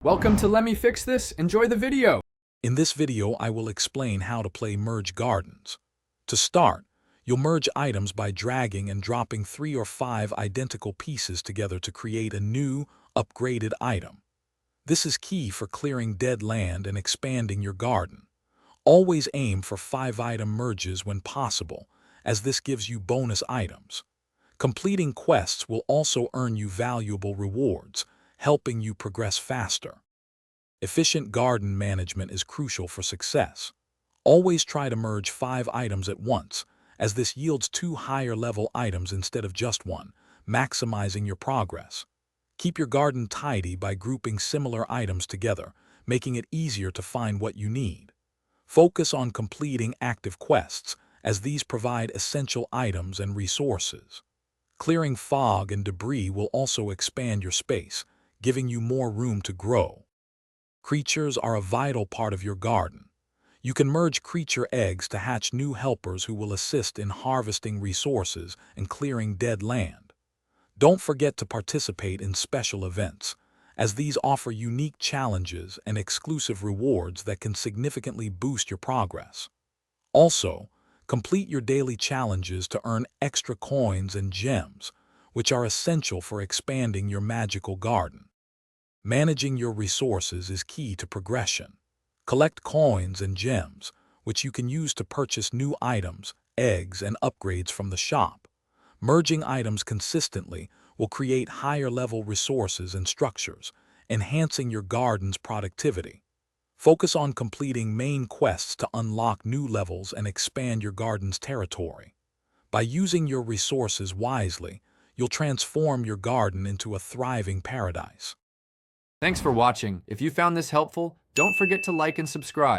Welcome to Let Me Fix This. Enjoy the video. In this video, I will explain how to play Merge Gardens. To start, you'll merge items by dragging and dropping 3 or 5 identical pieces together to create a new, upgraded item. This is key for clearing dead land and expanding your garden. Always aim for 5-item merges when possible, as this gives you bonus items. Completing quests will also earn you valuable rewards, helping you progress faster. Efficient garden management is crucial for success. Always try to merge 5 items at once, as this yields 2 higher-level items instead of just 1, maximizing your progress. Keep your garden tidy by grouping similar items together, making it easier to find what you need. Focus on completing active quests, as these provide essential items and resources. Clearing fog and debris will also expand your space, giving you more room to grow. Creatures are a vital part of your garden. You can merge creature eggs to hatch new helpers who will assist in harvesting resources and clearing dead land. Don't forget to participate in special events, as these offer unique challenges and exclusive rewards that can significantly boost your progress. Also, complete your daily challenges to earn extra coins and gems, which are essential for expanding your magical garden. Managing your resources is key to progression. Collect coins and gems, which you can use to purchase new items, eggs, and upgrades from the shop. Merging items consistently will create higher-level resources and structures, enhancing your garden's productivity. Focus on completing main quests to unlock new levels and expand your garden's territory. By using your resources wisely, you'll transform your garden into a thriving paradise. Thanks for watching. If you found this helpful, don't forget to like and subscribe.